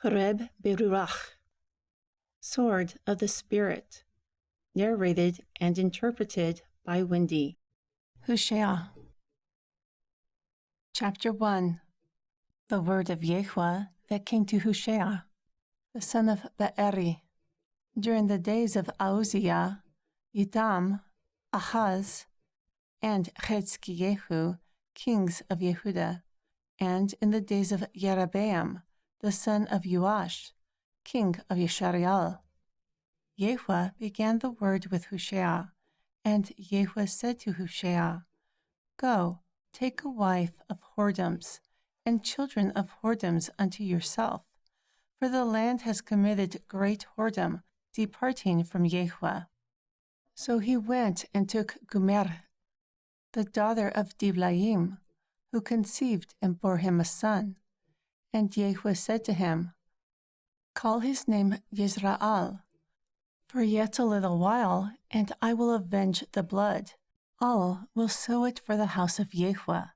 Khureb BeRuakh, Sword of the Spirit, narrated and interpreted by Wendy. Husheo. Chapter 1. The word of Yahuwah that came to Husheo, the son of Be'eri, during the days of Hosia, Yotam, Ahaz, and Jeshojehu, kings of Yehudah, and in the days of Jeroboam, the son of Joash, king of Yisrael. Yahuwah began the word with Husheo, and Yahuwah said to Husheo, Go, take a wife of whoredoms, and children of whoredoms unto yourself, for the land has committed great whoredom, departing from Yahuwah. So he went and took Gomer, the daughter of Diblaim, who conceived and bore him a son. And Yahuwah said to him, Call his name Yisrael, for yet a little while, and I will avenge the blood. All will sow it for the house of Yahuwah,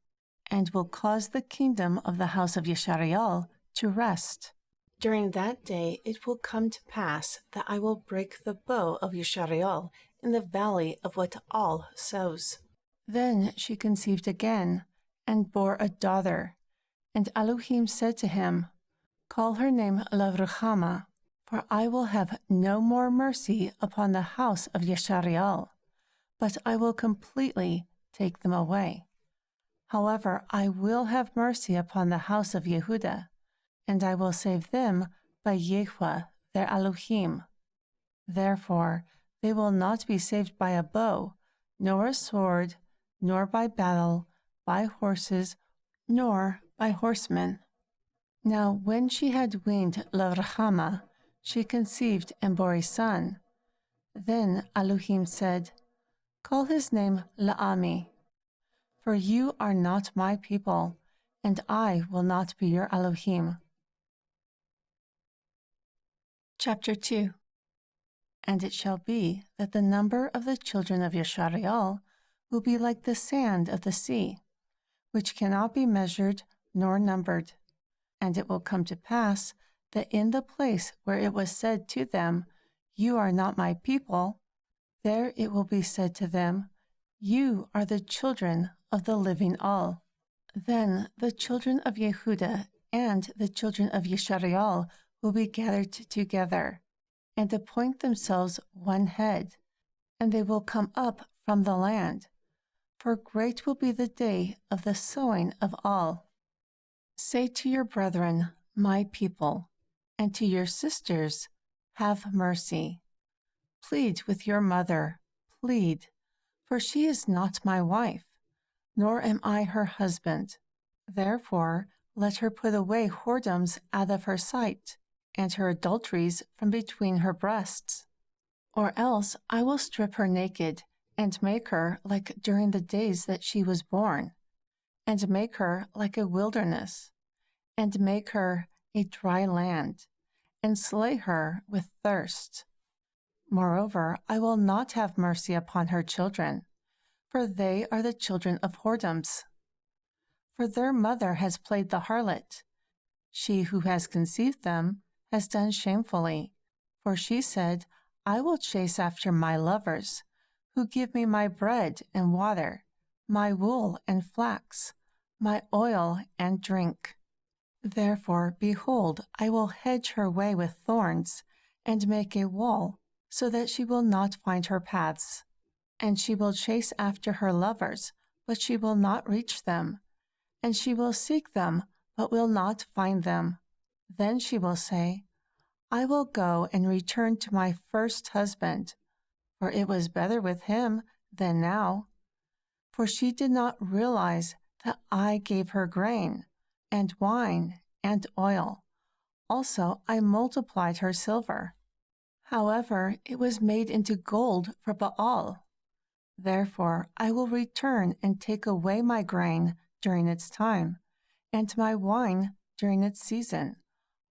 and will cause the kingdom of the house of Yisrael to rest. During that day it will come to pass that I will break the bow of Yisrael in the valley of what all sows. Then she conceived again, and bore a daughter. And Elohim said to him, Call her name 𝐤𝐄𝐄, for I will have no more mercy upon the house of Yisrael, but I will completely take them away. However, I will have mercy upon the house of Yehudah, and I will save them by Yahuwah their Elohim. Therefore, they will not be saved by a bow, nor a sword, nor by battle, by horses, nor by horsemen. Now when she had weaned 𝐤𝐄𝐄, she conceived and bore a son. Then Elohim said, Call his name LaAmi, for you are not my people, and I will not be your Elohim. Chapter 2. And it shall be that the number of the children of Yisrael will be like the sand of the sea, which cannot be measured nor numbered. And it will come to pass that in the place where it was said to them, You are not my people, there it will be said to them, You are the children of the living All. Then the children of Yehudah and the children of Yisrael will be gathered together, and appoint themselves one head, and they will come up from the land. For great will be the day of the sowing of all. Say to your brethren, my people, and to your sisters, have mercy. Plead with your mother, plead, for she is not my wife, nor am I her husband. Therefore, let her put away whoredoms out of her sight, and her adulteries from between her breasts. Or else I will strip her naked, and make her like during the days that she was born, and make her like a wilderness, and make her a dry land, and slay her with thirst. Moreover, I will not have mercy upon her children, for they are the children of whoredoms. For their mother has played the harlot. She who has conceived them has done shamefully, for she said, I will chase after my lovers, who give me my bread and water, my wool and flax, my oil and drink. Therefore, behold, I will hedge her way with thorns, and make a wall, so that she will not find her paths. And she will chase after her lovers, but she will not reach them. And she will seek them, but will not find them. Then she will say, I will go and return to my first husband, for it was better with him than now. For she did not realize that I gave her grain, and wine, and oil. Also I multiplied her silver. However, it was made into gold for Baal. Therefore I will return and take away my grain during its time, and my wine during its season.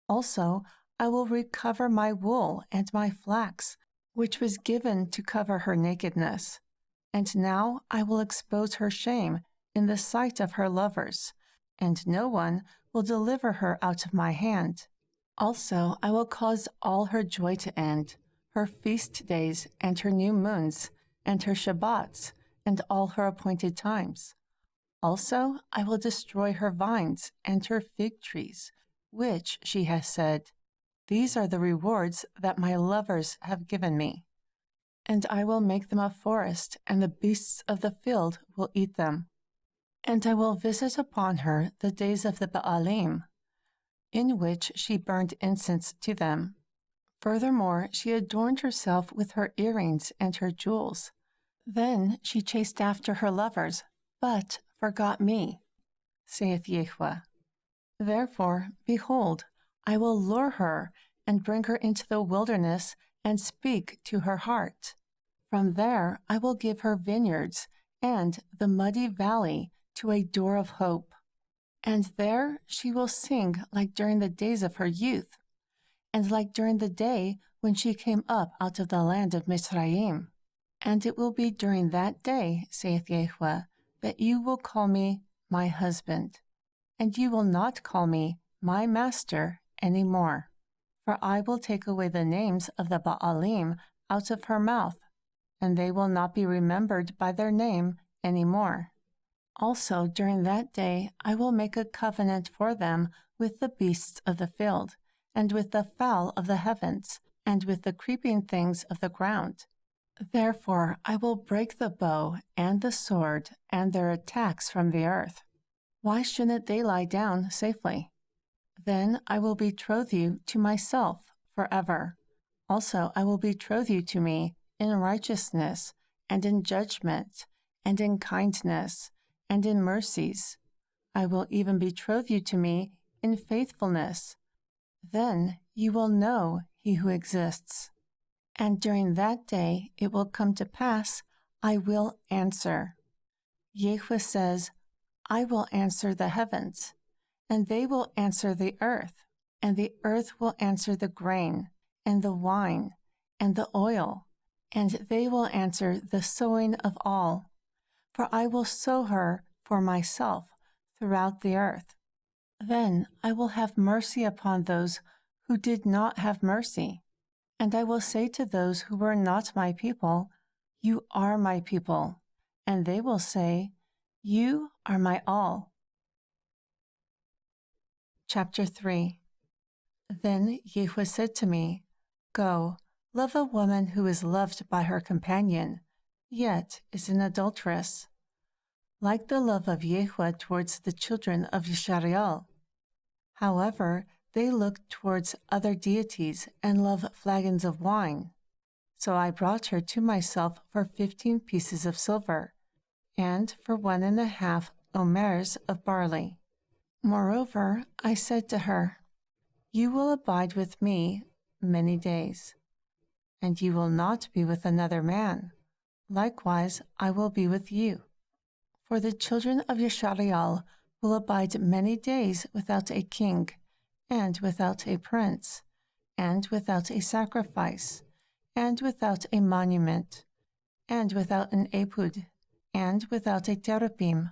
Also I will recover my wool and my flax, which was given to cover her nakedness. And now I will expose her shame in the sight of her lovers, and no one will deliver her out of my hand. Also, I will cause all her joy to end, her feast days and her new moons, and her shabbats, and all her appointed times. Also, I will destroy her vines and her fig trees, which, she has said, these are the rewards that my lovers have given me. And I will make them a forest, and the beasts of the field will eat them. And I will visit upon her the days of the Baalim, in which she burned incense to them. Furthermore, she adorned herself with her earrings and her jewels. Then she chased after her lovers, but forgot me, saith Yahweh. Therefore, behold, I will lure her and bring her into the wilderness and speak to her heart. From there I will give her vineyards and the muddy valley to a door of hope. And there she will sing like during the days of her youth, and like during the day when she came up out of the land of Mizraim. And it will be during that day, saith Yahweh, that you will call me my husband, and you will not call me my master any more. For I will take away the names of the Baalim out of her mouth, and they will not be remembered by their name any more. Also during that day I will make a covenant for them with the beasts of the field, and with the fowl of the heavens, and with the creeping things of the ground. Therefore I will break the bow and the sword and their attacks from the earth. Why shouldn't they lie down safely? Then I will betroth you to myself forever. Also I will betroth you to me in righteousness, and in judgment, and in kindness, and in mercies. I will even betroth you to me in faithfulness. Then you will know he who exists. And during that day it will come to pass, I will answer. Yahweh says, I will answer the heavens, and they will answer the earth, and the earth will answer the grain, and the wine, and the oil, and they will answer the sowing of all. For I will sow her for myself throughout the earth. Then I will have mercy upon those who did not have mercy, and I will say to those who were not my people, you are my people, and they will say, you are my all. Chapter 3. Then Yahweh said to me, go, love a woman who is loved by her companion, yet is an adulteress, like the love of Yahweh towards the children of Yisrael. However, they look towards other deities and love flagons of wine. So I brought her to myself for 15 pieces of silver, and for 1.5 omers of barley. Moreover, I said to her, you will abide with me many days, and you will not be with another man. Likewise, I will be with you. For the children of Yisrael will abide many days without a king, and without a prince, and without a sacrifice, and without a monument, and without an ephod, and without a teraphim.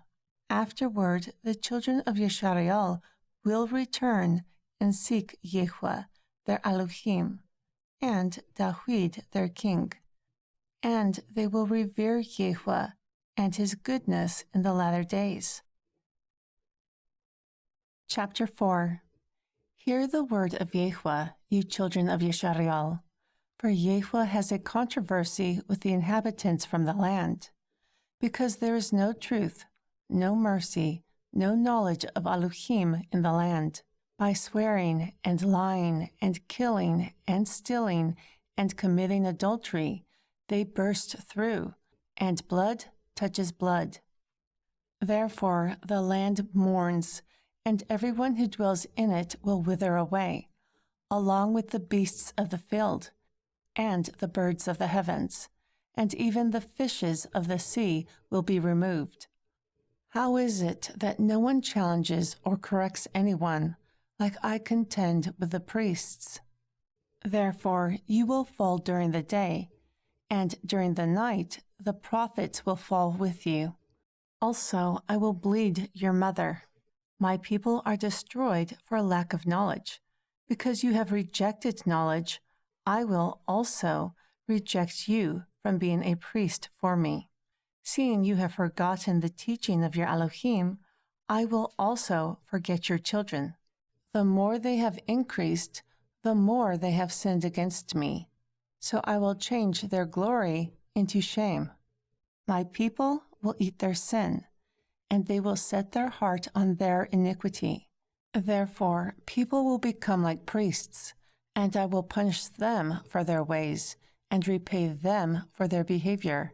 Afterward, the children of Yisrael will return and seek Yahweh, their Elohim, and David, their king. And they will revere Yahweh and his goodness in the latter days. Chapter 4. Hear the word of Yahweh, you children of Yisrael, for Yahweh has a controversy with the inhabitants from the land, because there is no truth, no mercy, no knowledge of Elohim in the land. By swearing and lying and killing and stealing and committing adultery, they burst through, and blood touches blood. Therefore the land mourns, and everyone who dwells in it will wither away, along with the beasts of the field, and the birds of the heavens, and even the fishes of the sea will be removed. How is it that no one challenges or corrects anyone, like I contend with the priests? Therefore you will fall during the day, and during the night the prophets will fall with you. Also I will bleed your mother. My people are destroyed for lack of knowledge, Because you have rejected knowledge, I will also reject you from being a priest for me. Seeing you have forgotten the teaching of your Elohim, I will also forget your children. The more they have increased, the more they have sinned against me. So I will change their glory into shame. My people will eat their sin, and they will set their heart on their iniquity. Therefore, people will become like priests, and I will punish them for their ways, and repay them for their behavior.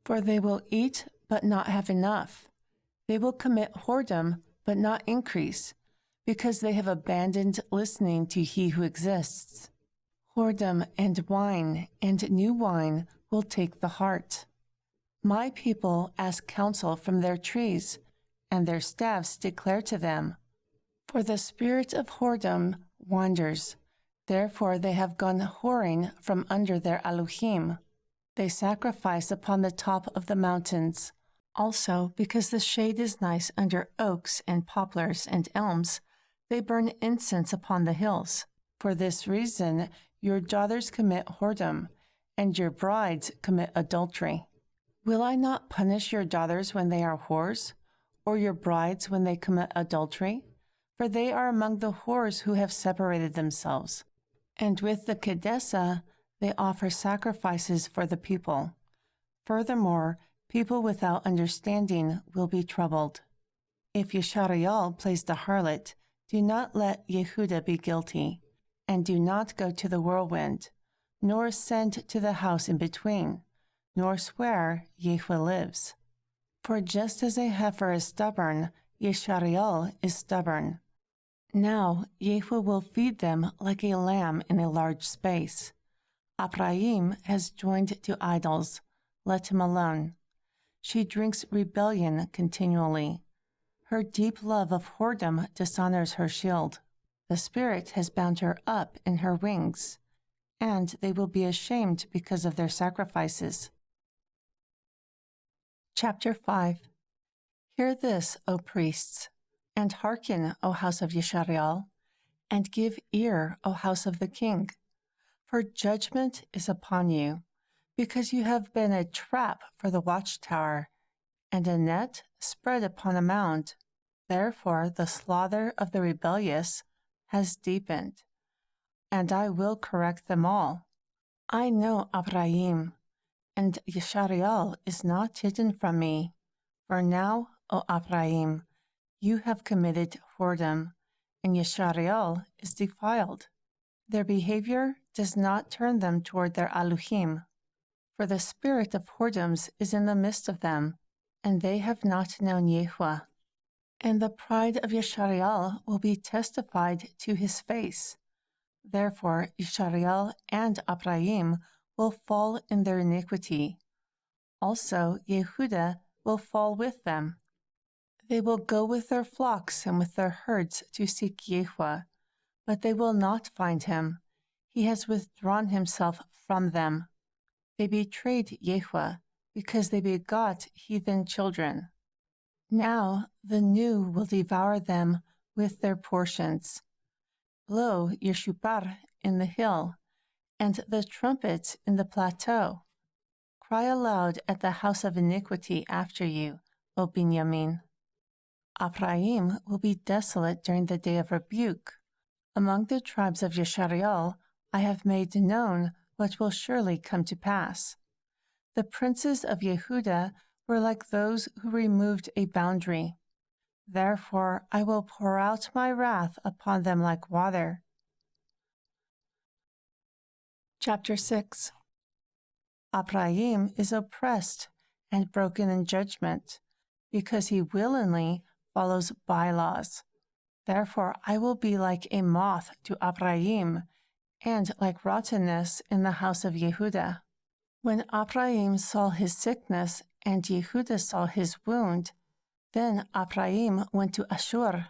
For they will eat, but not have enough. They will commit whoredom, but not increase, because they have abandoned listening to He who exists. Whoredom and wine and new wine will take the heart. My people ask counsel from their trees, and their staffs declare to them. For the spirit of whoredom wanders, therefore they have gone whoring from under their Elohim. They sacrifice upon the top of the mountains. Also, because the shade is nice under oaks and poplars and elms, they burn incense upon the hills. For this reason, your daughters commit whoredom, and your brides commit adultery. Will I not punish your daughters when they are whores, or your brides when they commit adultery? For they are among the whores who have separated themselves. And with the Kedessa, they offer sacrifices for the people. Furthermore, people without understanding will be troubled. If Yeshareal plays the harlot, do not let Yehuda be guilty, and do not go to the whirlwind, nor ascend to the house in between, nor swear, Yahweh lives. For just as a heifer is stubborn, Yeshareal is stubborn. Now Yahweh will feed them like a lamb in a large space. Ephraim has joined to idols, let him alone. She drinks rebellion continually. Her deep love of whoredom dishonors her shield. The Spirit has bound her up in her wings, and they will be ashamed because of their sacrifices. Chapter 5. Hear this, O priests, and hearken, O house of Yeshareal, and give ear, O house of the king. For judgment is upon you, because you have been a trap for the watchtower, and a net spread upon a mound. Therefore the slaughter of the rebellious has deepened, and I will correct them all. I know Ephraim, and Yeshareal is not hidden from me. For now, O Ephraim, you have committed whoredom, and Yeshareal is defiled. Their behavior does not turn them toward their Elohim, for the spirit of whoredoms is in the midst of them, and they have not known Yahuwah. And the pride of Yeshareal will be testified to his face. Therefore Yeshareal and Ephraim will fall in their iniquity. Also Yehuda will fall with them. They will go with their flocks and with their herds to seek Yahuwah, but they will not find him. He has withdrawn himself from them. They betrayed Yahuwah because they begot heathen children. Now the new will devour them with their portions. Blow your shupar in the hill, and the trumpets in the plateau. Cry aloud at the house of iniquity after you, O Binyamin. Ephraim will be desolate during the day of rebuke. Among the tribes of Yeshareal I have made known what will surely come to pass. The princes of Yehuda were like those who removed a boundary. Therefore I will pour out my wrath upon them like water. Chapter 6. Ephraim is oppressed and broken in judgment, because he willingly follows bylaws. Therefore I will be like a moth to Ephraim, and like rottenness in the house of Yehuda. When Ephraim saw his sickness, and Yehuda saw his wound, then Ephraim went to Ashur,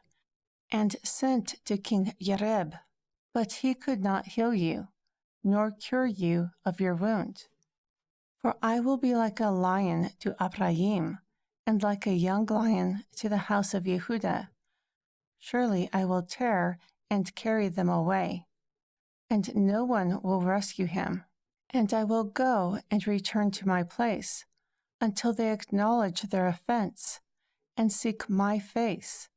and sent to King Khureb, but he could not heal you, nor cure you of your wound. For I will be like a lion to Ephraim, and like a young lion to the house of Yehuda. Surely I will tear and carry them away, and no one will rescue him. And I will go and return to my place until they acknowledge their offense and seek my face.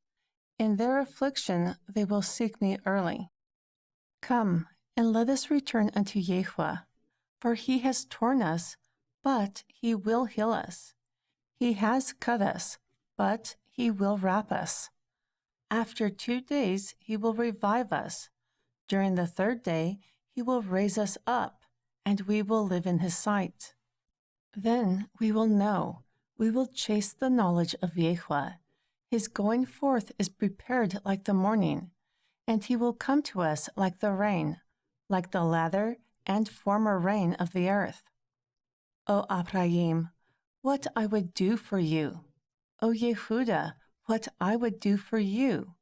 In their affliction they will seek me early. Come, and let us return unto Yahweh, for he has torn us, but he will heal us. He has cut us, but he will wrap us. After 2 days he will revive us. During the 3rd day he will raise us up, and we will live in his sight. Then we will know, we will chase the knowledge of Yahweh. His going forth is prepared like the morning, and he will come to us like the rain, like the latter and former rain of the earth. O Ephraim, what I would do for you! O Yehuda, what I would do for you!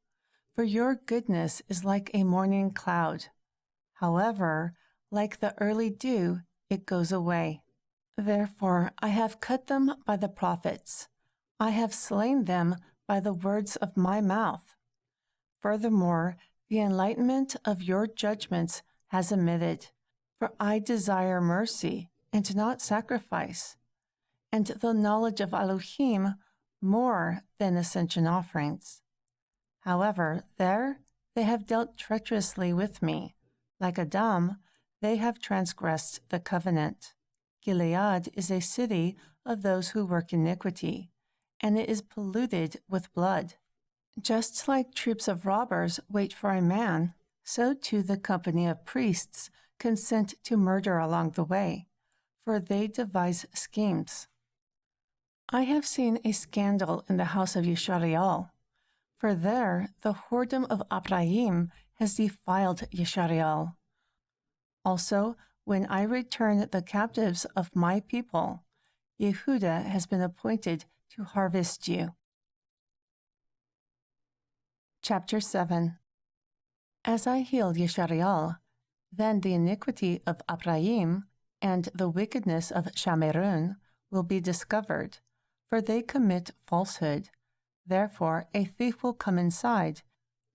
For your goodness is like a morning cloud. However, like the early dew, it goes away. Therefore I have cut them by the prophets. I have slain them by the words of my mouth. Furthermore, the enlightenment of your judgments has omitted, for I desire mercy and not sacrifice, and the knowledge of Elohim more than ascension offerings. However, there they have dealt treacherously with me. Like Adam, they have transgressed the covenant. Gilead is a city of those who work iniquity, and it is polluted with blood. Just like troops of robbers wait for a man, so too the company of priests consent to murder along the way, for they devise schemes. I have seen a scandal in the house of Yeshariel, for there the whoredom of Ephraim has defiled Yeshariel. Also, when I return the captives of my people, Yehuda has been appointed to harvest you. Chapter 7. As I heal Yeshariel, then the iniquity of Ephraim and the wickedness of Shamerun will be discovered, for they commit falsehood. Therefore a thief will come inside,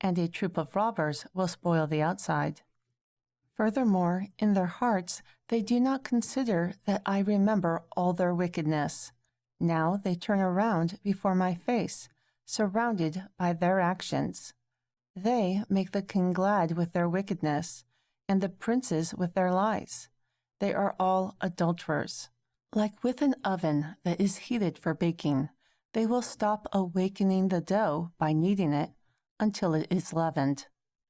and a troop of robbers will spoil the outside. Furthermore, in their hearts they do not consider that I remember all their wickedness. Now they turn around before my face, surrounded by their actions. They make the king glad with their wickedness, and the princes with their lies. They are all adulterers. Like with an oven that is heated for baking, they will stop awakening the dough by kneading it until it is leavened.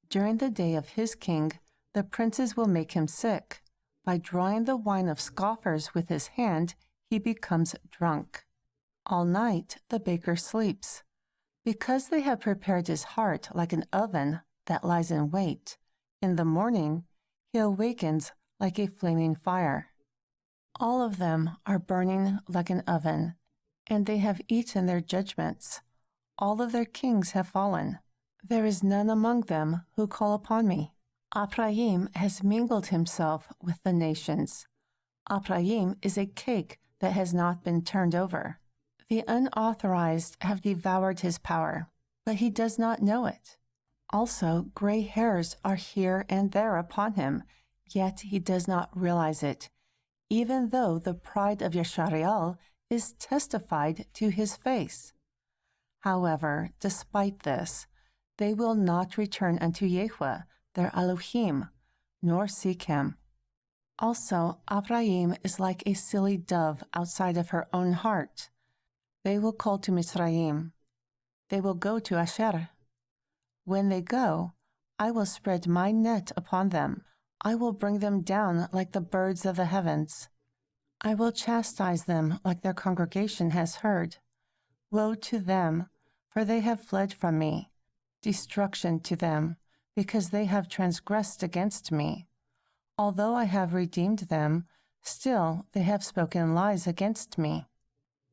During the day of his king, the princes will make him sick. By drawing the wine of scoffers with his hand, he becomes drunk. All night the baker sleeps. Because they have prepared his heart like an oven that lies in wait, in the morning he awakens like a flaming fire. All of them are burning like an oven, and they have eaten their judgments. All of their kings have fallen. There is none among them who call upon me. Ephraim has mingled himself with the nations. Ephraim is a cake that has not been turned over. The unauthorized have devoured his power, but he does not know it. Also, gray hairs are here and there upon him, yet he does not realize it, even though the pride of Yeshariel is testified to his face. However, despite this, they will not return unto Yahweh, their Elohim, nor seek him. Also, Ephraim is like a silly dove outside of her own heart. They will call to Mizraim. They will go to Asher. When they go, I will spread my net upon them. I will bring them down like the birds of the heavens. I will chastise them like their congregation has heard. Woe to them, for they have fled from me. Destruction to them, because they have transgressed against me. Although I have redeemed them, still they have spoken lies against me.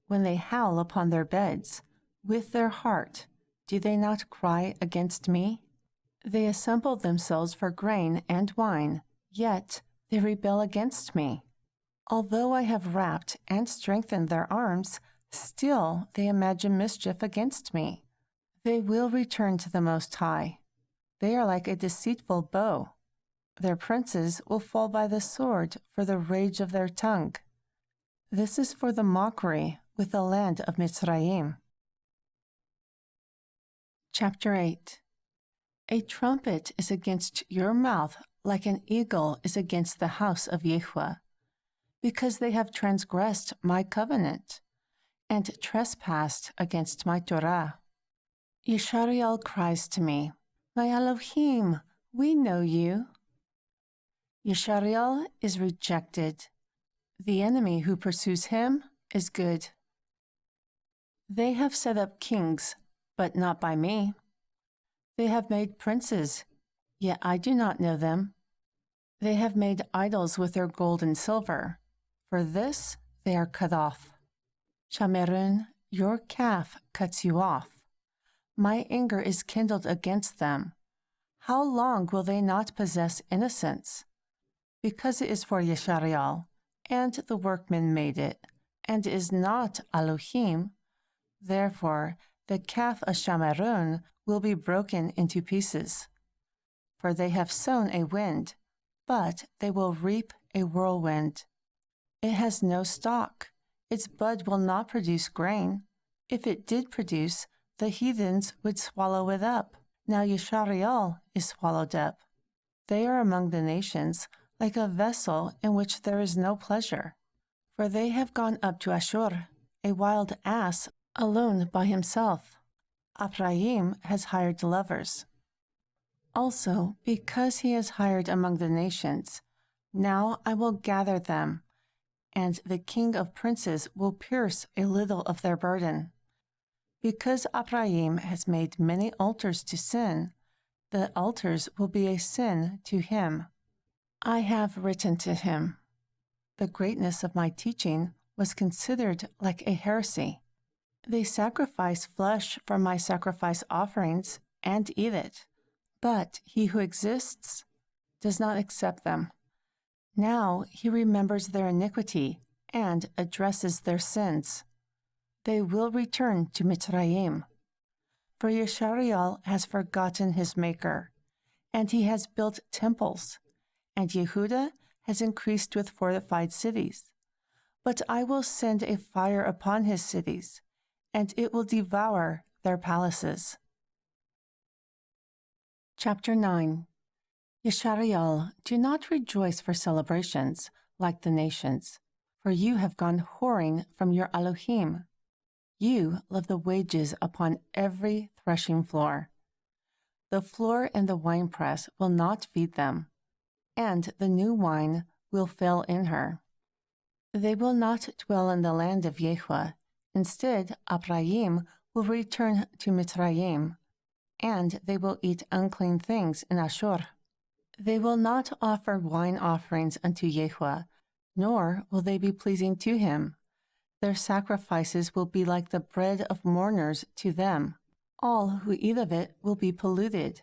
When they howl upon their beds, with their heart, do they not cry against me? They assemble themselves for grain and wine, yet they rebel against me. Although I have wrapped and strengthened their arms, still they imagine mischief against me. They will return to the Most High. They are like a deceitful bow. Their princes will fall by the sword for the rage of their tongue. This is for the mockery with the land of Mitzrayim. Chapter 8. A trumpet is against your mouth like an eagle is against the house of Yahuwah, because they have transgressed my covenant and trespassed against my torah. Yeshariel cries to me, my Elohim, we know you. Yeshariel is rejected. The enemy who pursues him is good. They have set up kings, but not by me. They have made princes, yet I do not know them. They have made idols with their gold and silver. For this they are cut off. Shamerun, your calf cuts you off. My anger is kindled against them. How long will they not possess innocence? Because it is for Yeshariel, and the workmen made it, and is not Elohim, therefore the calf of Shamerun will be broken into pieces. For they have sown a wind, but they will reap a whirlwind. It has no stalk. Its bud will not produce grain. If it did produce, the heathens would swallow it up. Now Yeshariel is swallowed up. They are among the nations, like a vessel in which there is no pleasure. For they have gone up to Ashur, a wild ass, alone by himself. Ephraim has hired lovers. Also, because he has hired among the nations, now I will gather them, and the king of princes will pierce a little of their burden. Because Ephraim has made many altars to sin, the altars will be a sin to him. I have written to him. The greatness of my teaching was considered like a heresy. They sacrifice flesh for my sacrifice offerings and eat it, but he who exists does not accept them. Now he remembers their iniquity and addresses their sins. They will return to Mitzrayim. For Yeshariel has forgotten his maker, and he has built temples, and Yehuda has increased with fortified cities. But I will send a fire upon his cities, and it will devour their palaces. Chapter 9. Yeshariel, do not rejoice for celebrations like the nations, for you have gone whoring from your Elohim. You love the wages upon every threshing floor. The floor and the winepress will not feed them, and the new wine will fail in her. They will not dwell in the land of Yahuwah. Instead, Ephraim will return to Mitzrayim, and they will eat unclean things in Ashur. They will not offer wine offerings unto Yahuwah, nor will they be pleasing to him. Their sacrifices will be like the bread of mourners to them. All who eat of it will be polluted.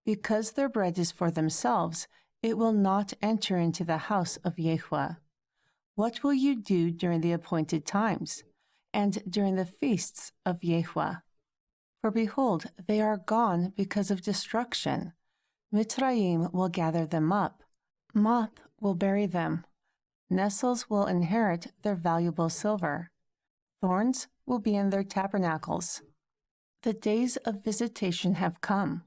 Because their bread is for themselves, it will not enter into the house of Yahuwah. What will you do during the appointed times, and during the feasts of Yahuwah? For behold, they are gone because of destruction. Mitzrayim will gather them up. Mop will bury them. Nettles will inherit their valuable silver. Thorns will be in their tabernacles. The days of visitation have come.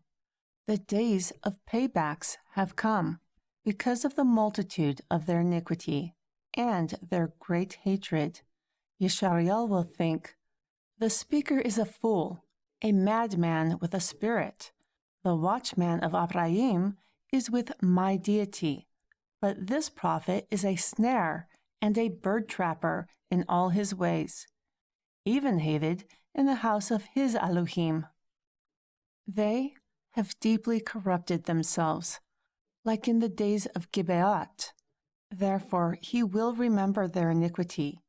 The days of paybacks have come, because of the multitude of their iniquity and their great hatred. Yeshariel will think, the speaker is a fool, a madman with a spirit. The watchman of Ephraim is with my deity, but this prophet is a snare and a bird trapper in all his ways, even hated in the house of his Elohim. They have deeply corrupted themselves, like in the days of Gibeah. Therefore he will remember their iniquity.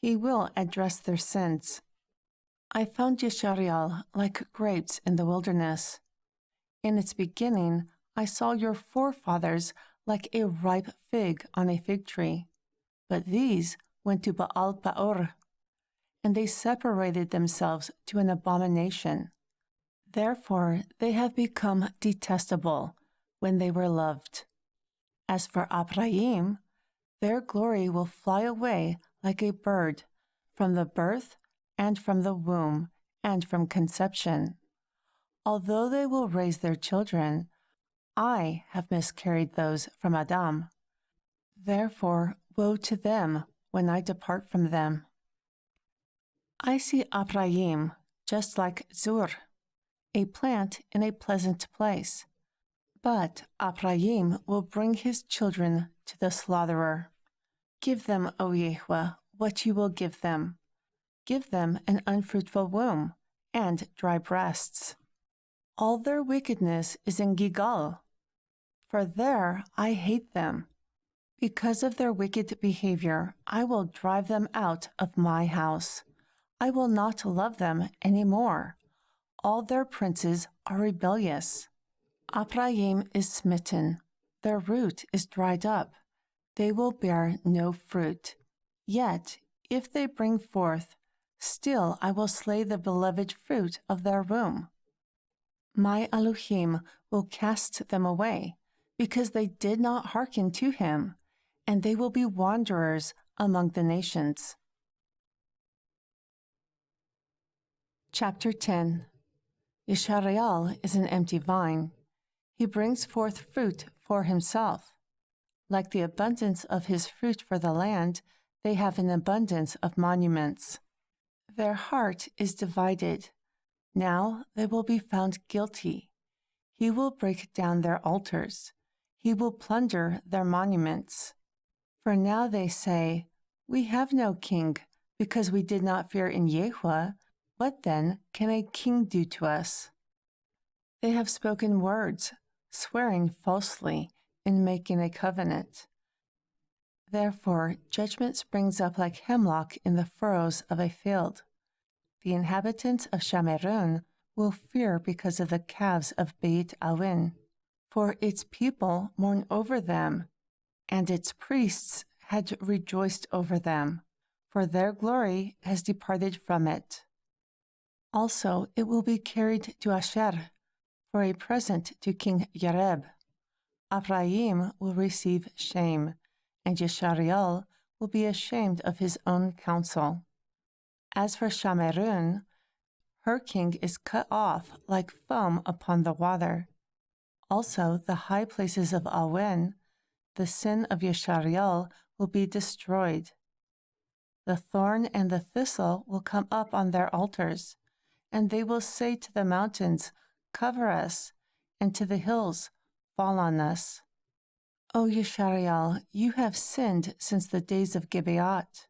He will address their sins. I found Yeshariel like grapes in the wilderness. In its beginning, I saw your forefathers like a ripe fig on a fig tree. But these went to Baal Peor, and they separated themselves to an abomination. Therefore they have become detestable when they were loved. As for Ephraim, their glory will fly away like a bird from the birth and from the womb and from conception. Although they will raise their children, I have miscarried those from Adam. Therefore, woe to them when I depart from them. I see Ephraim just like Zur, a plant in a pleasant place. But Ephraim will bring his children to the slaughterer. Give them, O Yahweh, what you will give them. Give them an unfruitful womb and dry breasts. All their wickedness is in Gilgal, for there I hate them. Because of their wicked behavior, I will drive them out of my house. I will not love them any more. All their princes are rebellious. Ephraim is smitten. Their root is dried up. They will bear no fruit. Yet, if they bring forth, still I will slay the beloved fruit of their womb. My Elohim will cast them away, because they did not hearken to him, and they will be wanderers among the nations. Chapter 10. Yisrael is an empty vine. He brings forth fruit for himself. Like the abundance of his fruit for the land, they have an abundance of monuments. Their heart is divided. Now they will be found guilty. He will break down their altars. He will plunder their monuments. For now they say, we have no king, because we did not fear in Yahweh. What then can a king do to us? They have spoken words, swearing falsely in making a covenant. Therefore judgment springs up like hemlock in the furrows of a field. The inhabitants of Shamerun will fear because of the calves of Beit Awen, for its people mourn over them, and its priests had rejoiced over them, for their glory has departed from it. Also it will be carried to Asher for a present to King Khureb. Ephraim will receive shame, and Yisrael will be ashamed of his own counsel. As for Shamerun, her king is cut off like foam upon the water. Also the high places of Awen, the sin of Yisrael, will be destroyed. The thorn and the thistle will come up on their altars, and they will say to the mountains, cover us, and to the hills, fall on us. O Yisrael, you have sinned since the days of Gibeat.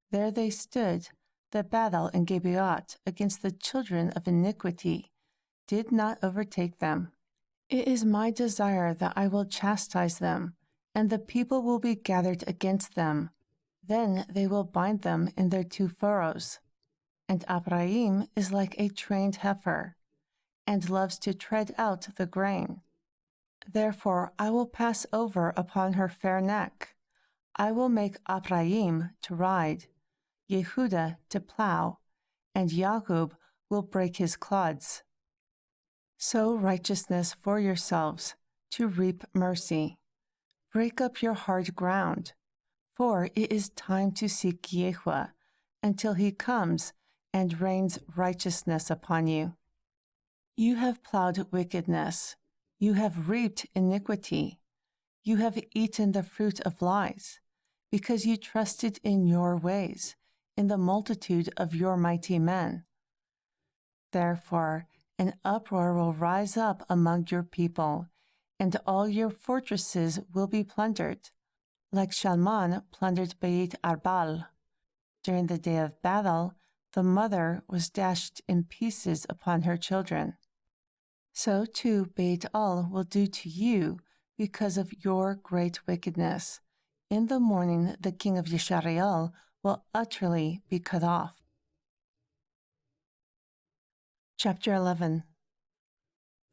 There they stood, the battle in Gibeat against the children of iniquity, did not overtake them. It is my desire that I will chastise them, and the people will be gathered against them. Then they will bind them in their two furrows. And Ephraim is like a trained heifer, and loves to tread out the grain. Therefore I will pass over upon her fair neck. I will make Ephraim to ride, Yehudah to plow, and Yaqub will break his clods. Sow righteousness for yourselves, to reap mercy. Break up your hard ground, for it is time to seek Yahweh, until he comes and rains righteousness upon you. You have plowed wickedness. You have reaped iniquity. You have eaten the fruit of lies, because you trusted in your ways, in the multitude of your mighty men. Therefore, an uproar will rise up among your people, and all your fortresses will be plundered, like Shalman plundered Beit Arbal. During the day of battle, the mother was dashed in pieces upon her children. So too Beit Al will do to you because of your great wickedness. In the morning the king of Yisrael will utterly be cut off. Chapter 11.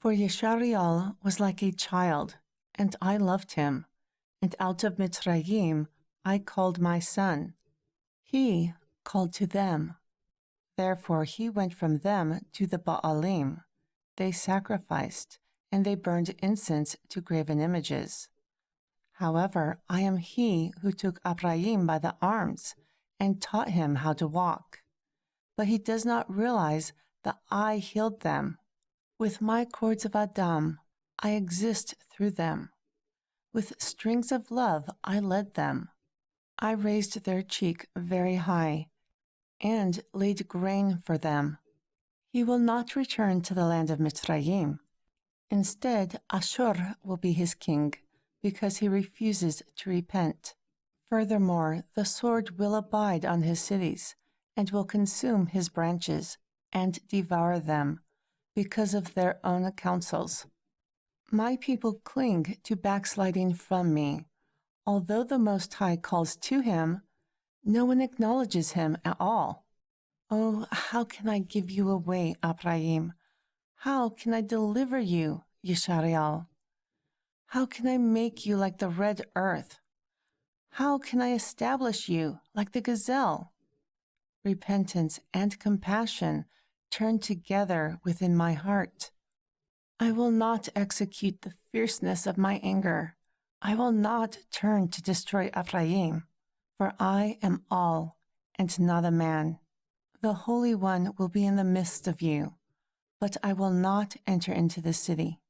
For Yisrael was like a child, and I loved him, and out of Mitzrayim I called my son. He called to them. Therefore he went from them to the Baalim. they sacrificed, and they burned incense to graven images. However, I am he who took Ephraim by the arms and taught him how to walk. But he does not realize that I healed them. With my cords of Adam, I exist through them. With strings of love, I led them. I raised their cheek very high and laid grain for them. He will not return to the land of Mitzrayim. Instead, Ashur will be his king, because he refuses to repent. Furthermore, the sword will abide on his cities, and will consume his branches, and devour them, because of their own counsels. My people cling to backsliding from me. Although the Most High calls to him, no one acknowledges him at all. Oh, how can I give you away, Ephraim? How can I deliver you, Yeshariel? How can I make you like the red earth? How can I establish you like the gazelle? Repentance and compassion turn together within my heart. I will not execute the fierceness of my anger. I will not turn to destroy Ephraim, for I am all and not a man. The Holy One will be in the midst of you, but I will not enter into the city.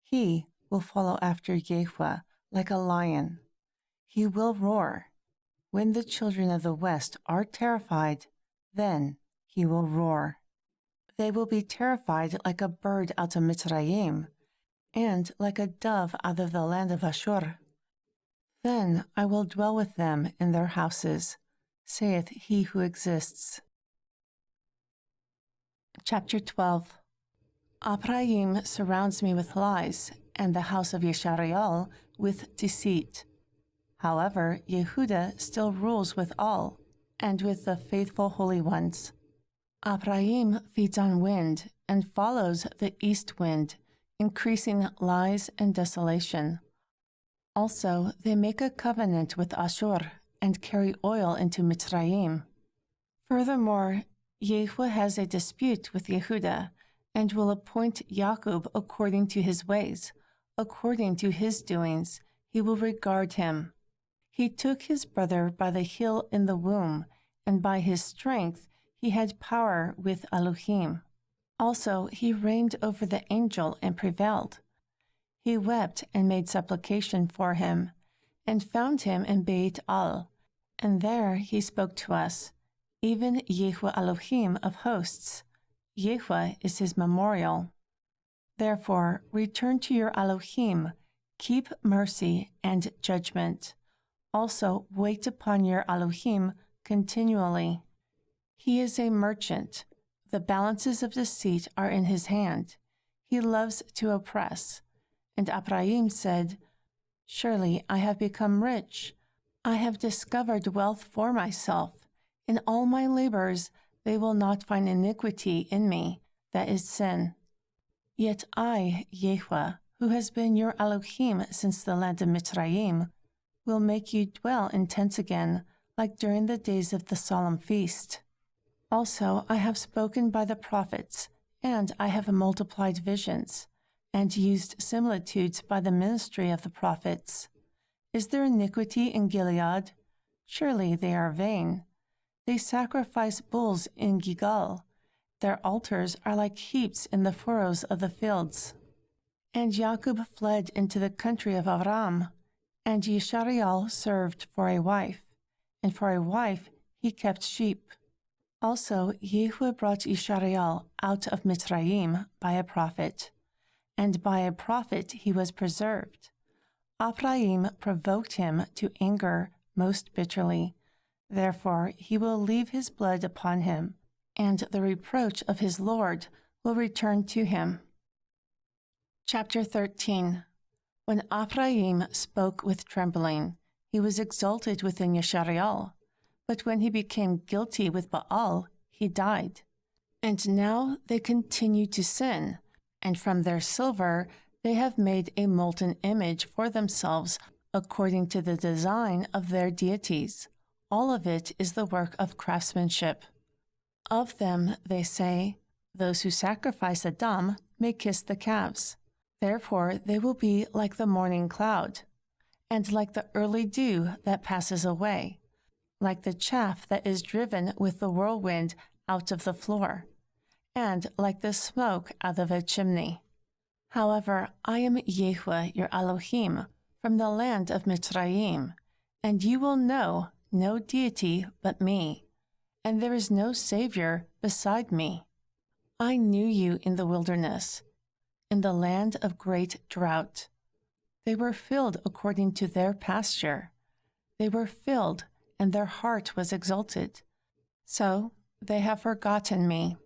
He will follow after Yehovah like a lion. He will roar. When the children of the west are terrified, then he will roar. They will be terrified like a bird out of Mitzrayim, and like a dove out of the land of Ashur. Then I will dwell with them in their houses, saith he who exists. Chapter 12. Ephraim surrounds me with lies, and the house of Yeshariel with deceit. However, Yehuda still rules with all, and with the faithful holy ones. Ephraim feeds on wind and follows the east wind, increasing lies and desolation. Also, they make a covenant with Ashur and carry oil into Mitzrayim. Furthermore, Yehovah has a dispute with Yehuda, and will appoint Jacob according to his ways, according to his doings, he will regard him. He took his brother by the heel in the womb, and by his strength he had power with Elohim. Also he reigned over the angel and prevailed. He wept and made supplication for him, and found him in Beit Al, and there he spoke to us, even Yehovah Elohim of hosts. Yehovah is his memorial. Therefore, return to your Elohim, keep mercy and judgment. Also, wait upon your Elohim continually. He is a merchant. The balances of deceit are in his hand. He loves to oppress. And Ephraim said, Surely I have become rich. I have discovered wealth for myself. In all my labors, they will not find iniquity in me, that is sin. Yet I, Yehovah, who has been your Elohim since the land of Mitzrayim, will make you dwell in tents again, like during the days of the solemn feast. Also I have spoken by the prophets, and I have multiplied visions, and used similitudes by the ministry of the prophets. Is there iniquity in Gilead? Surely they are vain. They sacrifice bulls in Gilgal. Their altars are like heaps in the furrows of the fields. And Jacob fled into the country of Aram, and Yeshariel served for a wife, and for a wife he kept sheep. Also Yehovah brought Yeshariel out of Mitzrayim by a prophet, and by a prophet he was preserved. Ephraim provoked him to anger most bitterly. Therefore he will leave his blood upon him, and the reproach of his Lord will return to him. Chapter 13. When Ephraim spoke with trembling, he was exalted within Yeshariel, but when he became guilty with Baal, he died. And now they continue to sin, and from their silver they have made a molten image for themselves according to the design of their deities. All of it is the work of craftsmanship. Of them, they say, those who sacrifice Adam may kiss the calves. Therefore they will be like the morning cloud, and like the early dew that passes away, like the chaff that is driven with the whirlwind out of the floor, and like the smoke out of a chimney. However, I am Yahweh your Elohim, from the land of Mitzrayim, and you will know no deity but me, and there is no Savior beside me. I knew you in the wilderness, in the land of great drought. They were filled according to their pasture. They were filled, and their heart was exalted. So they have forgotten me.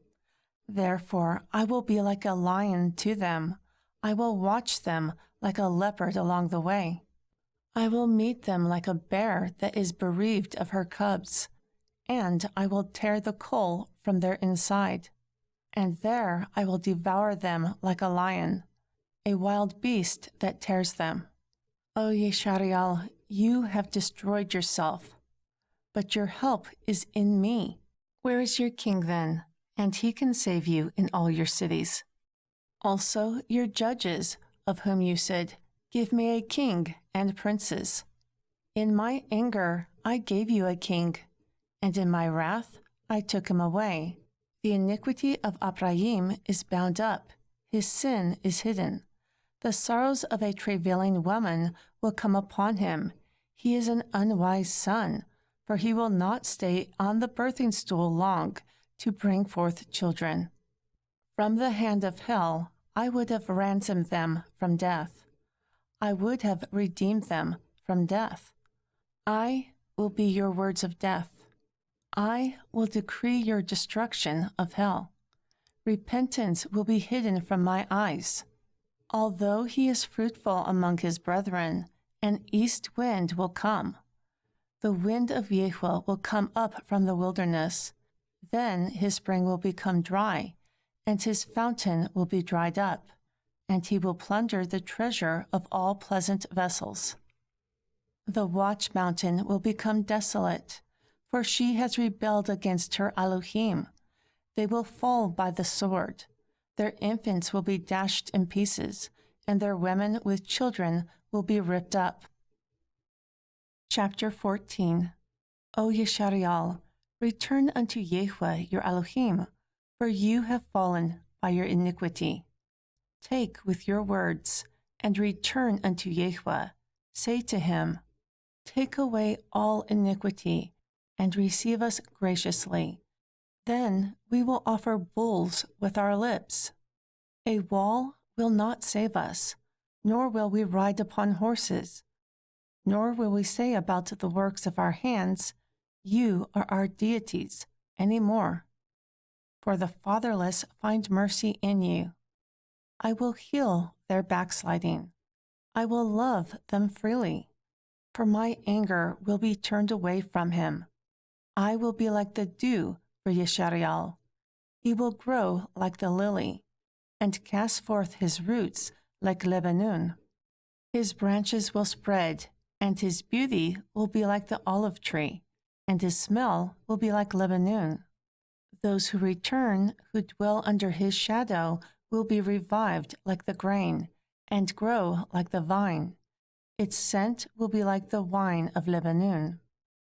Therefore I will be like a lion to them. I will watch them like a leopard along the way. I will meet them like a bear that is bereaved of her cubs, and I will tear the coal from their inside. And there I will devour them like a lion, a wild beast that tears them. O Yeshariel, you have destroyed yourself, but your help is in me. Where is your king then? And he can save you in all your cities. Also your judges, of whom you said, give me a king and princes. In my anger I gave you a king, and in my wrath I took him away. The iniquity of Ephraim is bound up, his sin is hidden. The sorrows of a travailing woman will come upon him. He is an unwise son, for he will not stay on the birthing stool long to bring forth children. From the hand of hell I would have ransomed them from death. I would have redeemed them from death. I will be your words of death. I will decree your destruction of hell. Repentance will be hidden from my eyes. Although he is fruitful among his brethren, an east wind will come. The wind of Yahweh will come up from the wilderness. Then his spring will become dry, and his fountain will be dried up, and he will plunder the treasure of all pleasant vessels. The watch mountain will become desolate, for she has rebelled against her Elohim. They will fall by the sword. Their infants will be dashed in pieces, and their women with children will be ripped up. Chapter 14. O Yeshariel, return unto Yahweh your Elohim, for you have fallen by your iniquity. Take with your words, and return unto Yahweh. Say to him, take away all iniquity, and receive us graciously. Then we will offer bulls with our lips. A wall will not save us, nor will we ride upon horses, nor will we say about the works of our hands, you are our deities, any more. For the fatherless find mercy in you. I will heal their backsliding. I will love them freely, for my anger will be turned away from him. I will be like the dew for Yeshariel. He will grow like the lily, and cast forth his roots like Lebanon. His branches will spread, and his beauty will be like the olive tree, and his smell will be like Lebanon. Those who return, who dwell under his shadow, will be revived like the grain, and grow like the vine. Its scent will be like the wine of Lebanon.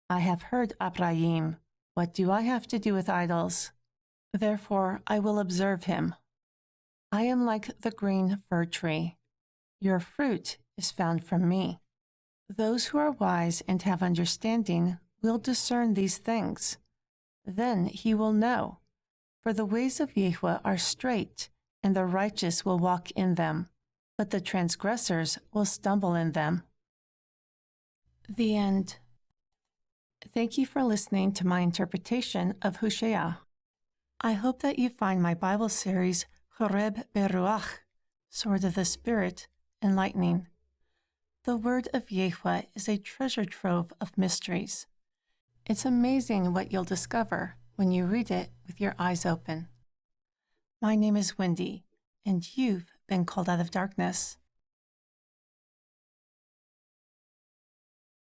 I have heard Ephraim. What do I have to do with idols? Therefore I will observe him. I am like the green fir tree. Your fruit is found from me. Those who are wise and have understanding will discern these things. Then he will know, for the ways of Yahweh are straight, and the righteous will walk in them, but the transgressors will stumble in them. The end. Thank you for listening to my interpretation of Husheo. I hope that you find my Bible series, Khureb BeRuakh, Sword of the Spirit, enlightening. The word of Yahweh is a treasure trove of mysteries. It's amazing what you'll discover when you read it with your eyes open. My name is Wendy, and you've been called out of darkness